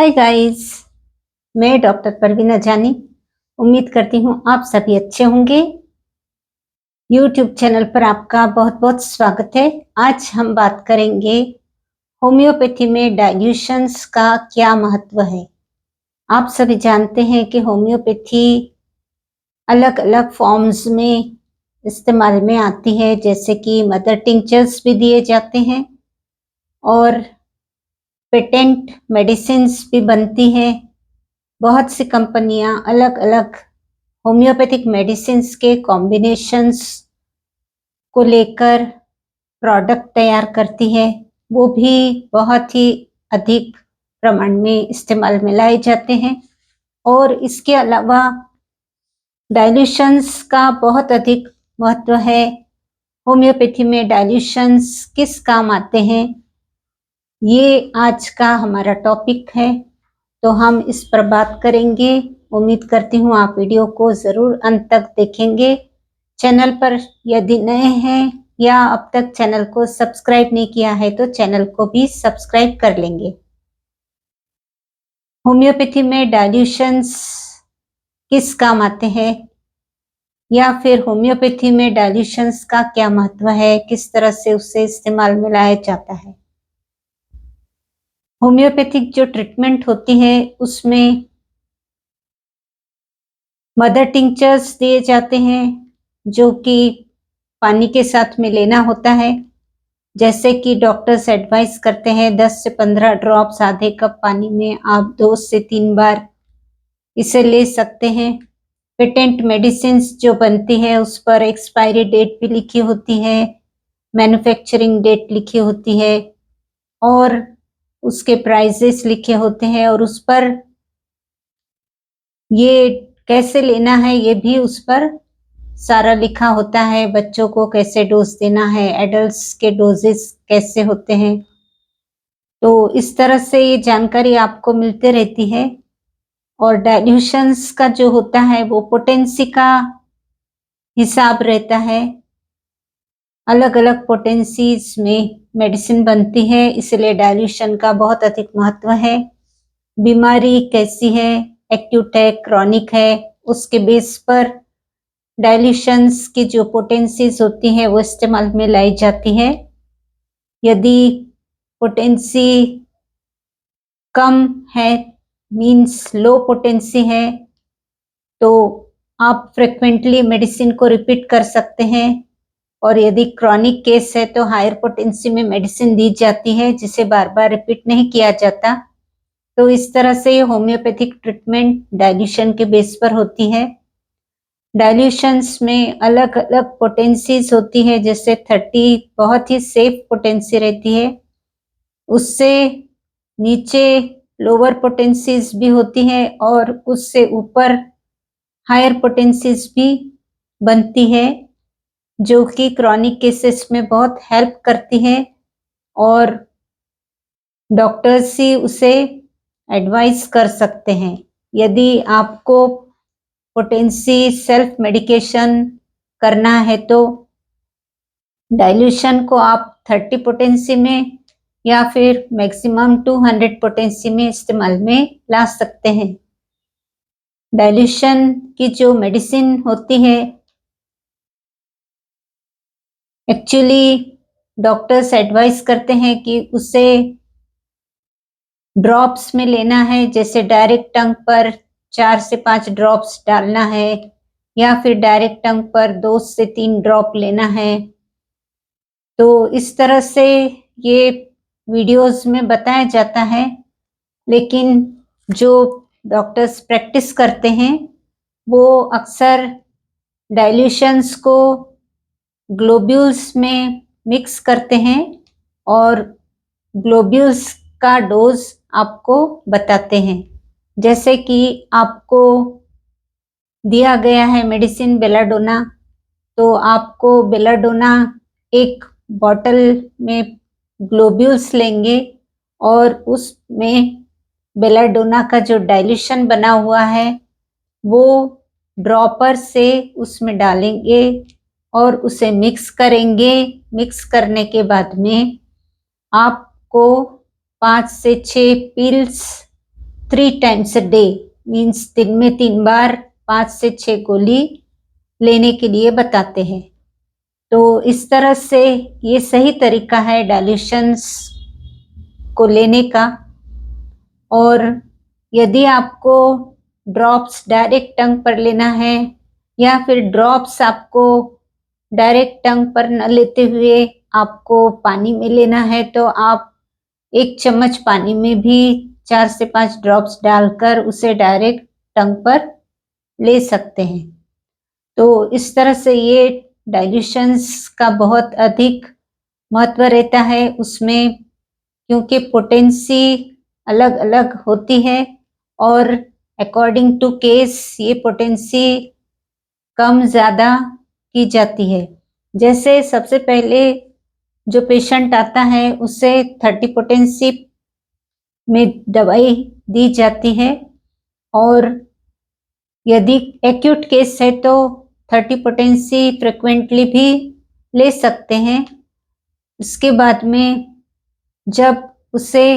Hi guys, मैं doctor Parveena जानी। उम्मीद करती हूँ आप सभी अच्छे होंगे। यूट्यूब चैनल पर आपका बहुत बहुत स्वागत है। आज हम बात करेंगे होम्योपैथी में डाइल्यूशंस का क्या महत्व है। आप सभी जानते हैं कि होम्योपैथी अलग अलग फॉर्म्स में इस्तेमाल में आती है, जैसे कि मदर टिंचर्स भी दिए जाते हैं और पेटेंट मेडिसिन्स भी बनती है। बहुत सी कंपनियां अलग अलग होम्योपैथिक मेडिसिन्स के कॉम्बिनेशंस को लेकर प्रोडक्ट तैयार करती है। वो भी बहुत ही अधिक प्रमाण में इस्तेमाल में लाए जाते हैं और इसके अलावा डाइल्यूशंस का बहुत अधिक महत्व है। होम्योपैथी में डाइल्यूशंस किस काम आते हैं, ये आज का हमारा टॉपिक है, तो हम इस पर बात करेंगे। उम्मीद करती हूँ आप वीडियो को ज़रूर अंत तक देखेंगे। चैनल पर यदि नए हैं या अब तक चैनल को सब्सक्राइब नहीं किया है तो चैनल को भी सब्सक्राइब कर लेंगे। होम्योपैथी में डाइल्यूशंस किस काम आते हैं या फिर होम्योपैथी में डाइल्यूशंस का क्या महत्व है, किस तरह से उसे इस्तेमाल में लाया जाता है। होम्योपैथिक जो ट्रीटमेंट होती है उसमें मदर टिंचर्स दिए जाते हैं जो कि पानी के साथ में लेना होता है। जैसे कि डॉक्टर्स एडवाइस करते हैं 10 से 15 ड्रॉप्स आधे कप पानी में आप 2 से 3 बार इसे ले सकते हैं। पेटेंट मेडिसिन्स जो बनती है उस पर एक्सपायरी डेट भी लिखी होती है, मैन्युफैक्चरिंग डेट लिखी होती है और उसके प्राइसेस लिखे होते हैं और उस पर ये कैसे लेना है ये भी उस पर सारा लिखा होता है। बच्चों को कैसे डोज देना है, एडल्ट्स के डोजेस कैसे होते हैं, तो इस तरह से ये जानकारी आपको मिलते रहती है। और डाइल्यूशंस का जो होता है वो पोटेंसी का हिसाब रहता है। अलग अलग पोटेंसीज में मेडिसिन बनती है, इसलिए डाइल्यूशन का बहुत अधिक महत्व है। बीमारी कैसी है, एक्यूट है, क्रॉनिक है, उसके बेस पर डाइल्यूशंस की जो पोटेंसीज होती है वो इस्तेमाल में लाई जाती है। यदि पोटेंसी कम है, मींस लो पोटेंसी है, तो आप फ्रिक्वेंटली मेडिसिन को रिपीट कर सकते हैं। और यदि क्रॉनिक केस है तो हायर पोटेंसी में मेडिसिन दी जाती है जिसे बार बार रिपीट नहीं किया जाता। तो इस तरह से होम्योपैथिक ट्रीटमेंट डाइल्यूशन के बेस पर होती है। डाइल्यूशंस में अलग अलग पोटेंसीज होती है, जैसे 30 बहुत ही सेफ पोटेंसी रहती है, उससे नीचे लोअर पोटेंसीज भी होती है और उससे ऊपर हायर पोटेंसीज भी बनती है, जो कि क्रॉनिक केसेस में बहुत हेल्प करती है और डॉक्टर्स ही उसे एडवाइस कर सकते हैं। यदि आपको पोटेंसी सेल्फ मेडिकेशन करना है तो डाइल्यूशन को आप 30 पोटेंसी में या फिर मैक्सिमम 200 पोटेंसी में इस्तेमाल में ला सकते हैं। डाइल्यूशन की जो मेडिसिन होती है, एक्चुअली डॉक्टर्स एडवाइस करते हैं कि उसे ड्रॉप्स में लेना है, जैसे डायरेक्ट टंग पर 4 से 5 ड्रॉप्स डालना है या फिर डायरेक्ट टंग पर 2 से 3 ड्रॉप लेना है। तो इस तरह से ये वीडियोस में बताया जाता है, लेकिन जो डॉक्टर्स प्रैक्टिस करते हैं वो अक्सर डाइल्यूशंस को ग्लोब्यूल्स में मिक्स करते हैं और ग्लोब्यूल्स का डोज आपको बताते हैं। जैसे कि आपको दिया गया है मेडिसिन बेलाडोना, तो आपको बेलाडोना एक बॉटल में ग्लोब्यूल्स लेंगे और उसमें बेलाडोना का जो डाइल्यूशन बना हुआ है वो ड्रॉपर से उसमें डालेंगे और उसे मिक्स करेंगे। मिक्स करने के बाद में आपको 5 से 6 pills 3 times a day, means दिन में 3 बार 5 से 6 गोली लेने के लिए बताते हैं। तो इस तरह से ये सही तरीका है डाइल्यूशंस को लेने का। और यदि आपको ड्रॉप्स डायरेक्ट टंग पर लेना है या फिर ड्रॉप्स आपको डायरेक्ट टंग पर न लेते हुए आपको पानी में लेना है, तो आप 1 चम्मच पानी में भी 4 से 5 ड्रॉप्स डालकर उसे डायरेक्ट टंग पर ले सकते हैं। तो इस तरह से ये डाइल्यूशंस का बहुत अधिक महत्व रहता है उसमें, क्योंकि पोटेंसी अलग अलग होती है और अकॉर्डिंग टू केस ये पोटेंसी कम ज़्यादा की जाती है। जैसे सबसे पहले जो पेशेंट आता है उसे 30 पोटेंसी में दवाई दी जाती है, और यदि एक्यूट केस है तो 30 पोटेंसी फ्रिक्वेंटली भी ले सकते हैं। इसके बाद में जब उसे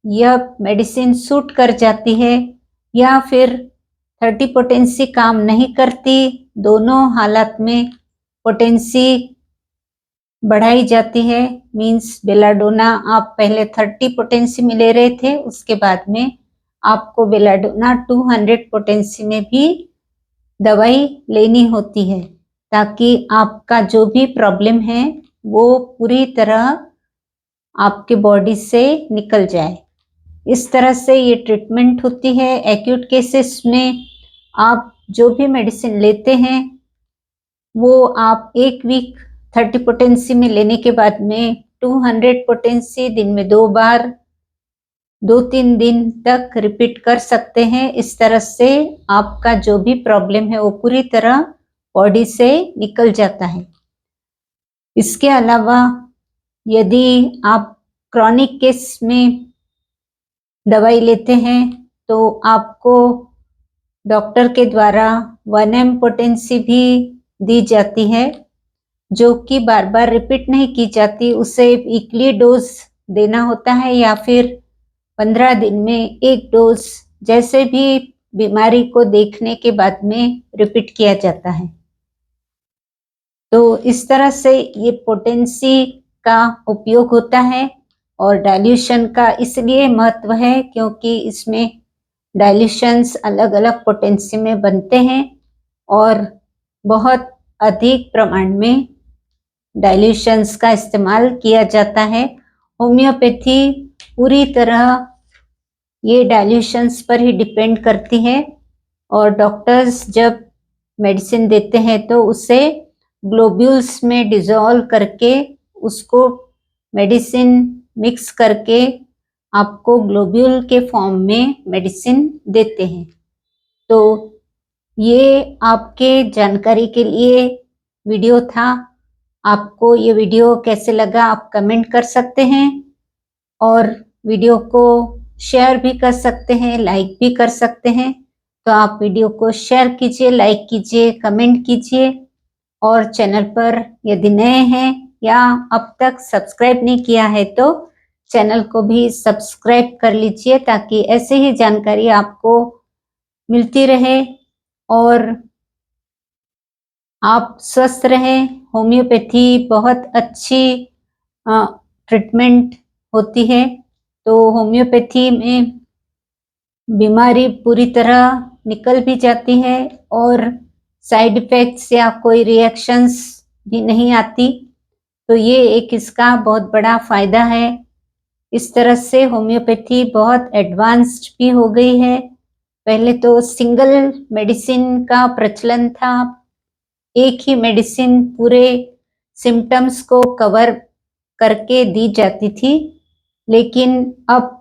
यह मेडिसिन सूट कर जाती है या फिर 30 पोटेंसी काम नहीं करती, दोनों हालत में पोटेंसी बढ़ाई जाती है। मीन्स बेलाडोना आप पहले 30 पोटेंसी में ले रहे थे, उसके बाद में आपको बेलाडोना 200 पोटेंसी में भी दवाई लेनी होती है, ताकि आपका जो भी प्रॉब्लम है वो पूरी तरह आपके बॉडी से निकल जाए। इस तरह से ये ट्रीटमेंट होती है। एक्यूट केसेस में आप जो भी मेडिसिन लेते हैं वो आप 1 वीक 30 पोटेंसी में लेने के बाद में 200 पोटेंसी दिन में 2 बार 2-3 दिन तक रिपीट कर सकते हैं। इस तरह से आपका जो भी प्रॉब्लम है वो पूरी तरह बॉडी से निकल जाता है। इसके अलावा यदि आप क्रॉनिक केस में दवाई लेते हैं तो आपको डॉक्टर के द्वारा 1 mg पोटेंसी भी दी जाती है, जो कि बार बार रिपीट नहीं की जाती। उसे वीकली डोज देना होता है या फिर 15 दिन में 1 डोज, जैसे भी बीमारी को देखने के बाद में रिपीट किया जाता है। तो इस तरह से ये पोटेंसी का उपयोग होता है। और डाइल्यूशन का इसलिए महत्व है क्योंकि इसमें डाइल्यूशंस अलग अलग पोटेंसी में बनते हैं और बहुत अधिक प्रमाण में डाइल्यूशंस का इस्तेमाल किया जाता है। होम्योपैथी पूरी तरह ये डाइल्यूशंस पर ही डिपेंड करती है, और डॉक्टर्स जब मेडिसिन देते हैं तो उसे ग्लोब्यूल्स में डिसॉल्व करके उसको मेडिसिन मिक्स करके आपको ग्लोब्यूल के फॉर्म में मेडिसिन देते हैं। तो ये आपके जानकारी के लिए वीडियो था। आपको ये वीडियो कैसे लगा आप कमेंट कर सकते हैं, और वीडियो को शेयर भी कर सकते हैं, लाइक भी कर सकते हैं। तो आप वीडियो को शेयर कीजिए, लाइक कीजिए, कमेंट कीजिए, और चैनल पर यदि नए हैं या अब तक सब्सक्राइब नहीं किया है तो चैनल को भी सब्सक्राइब कर लीजिए, ताकि ऐसे ही जानकारी आपको मिलती रहे और आप स्वस्थ रहें। होम्योपैथी बहुत अच्छी ट्रीटमेंट होती है। तो होम्योपैथी में बीमारी पूरी तरह निकल भी जाती है और साइड इफेक्ट्स या कोई रिएक्शंस भी नहीं आती। तो ये एक इसका बहुत बड़ा फायदा है। इस तरह से होम्योपैथी बहुत एडवांस्ड भी हो गई है। पहले तो सिंगल मेडिसिन का प्रचलन था, एक ही मेडिसिन पूरे सिम्टम्स को कवर करके दी जाती थी, लेकिन अब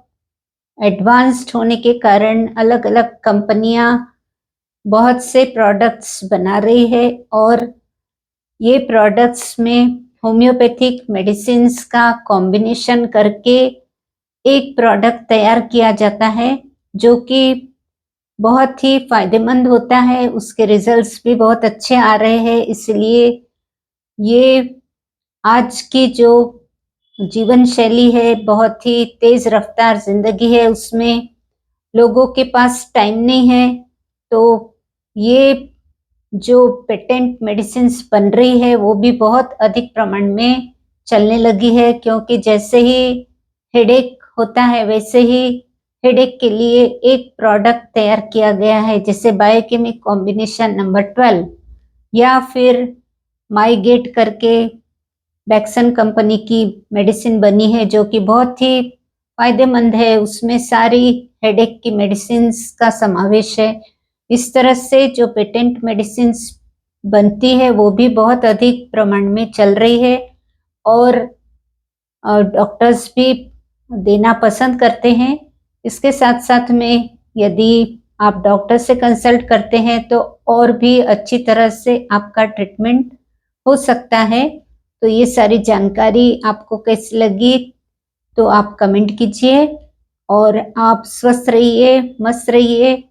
एडवांस्ड होने के कारण अलग अलग कंपनियां बहुत से प्रोडक्ट्स बना रही है, और ये प्रोडक्ट्स में होम्योपैथिक मेडिसिन्स का कॉम्बिनेशन करके एक प्रोडक्ट तैयार किया जाता है, जो कि बहुत ही फायदेमंद होता है। उसके रिजल्ट्स भी बहुत अच्छे आ रहे हैं। इसलिए ये आज की जो जीवन शैली है, बहुत ही तेज रफ्तार जिंदगी है, उसमें लोगों के पास टाइम नहीं है, तो ये जो पेटेंट मेडिसिन्स बन रही है वो भी बहुत अधिक प्रमाण में चलने लगी है, क्योंकि जैसे ही हेडेक होता है वैसे ही हेडेक के लिए एक प्रोडक्ट तैयार किया गया है, जैसे बायोकेमिक कॉम्बिनेशन नंबर 12 या फिर माइगेट करके बैक्सन कंपनी की मेडिसिन बनी है जो कि बहुत ही फायदेमंद है। उसमें सारी हेडेक की मेडिसिन्स का समावेश है। इस तरह से जो पेटेंट मेडिसिन्स बनती है वो भी बहुत अधिक प्रमाण में चल रही है और डॉक्टर्स भी देना पसंद करते हैं। इसके साथ-साथ में यदि आप डॉक्टर से कंसल्ट करते हैं तो और भी अच्छी तरह से आपका ट्रीटमेंट हो सकता है। तो ये सारी जानकारी आपको कैसी लगी तो आप कमेंट कीजिए और आप स्वस्थ रहिए, मस्त रहिए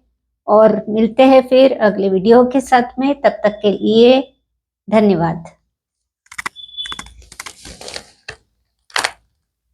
और मिलते हैं फिर अगले वीडियो के साथ में। तब तक के लिए धन्यवाद।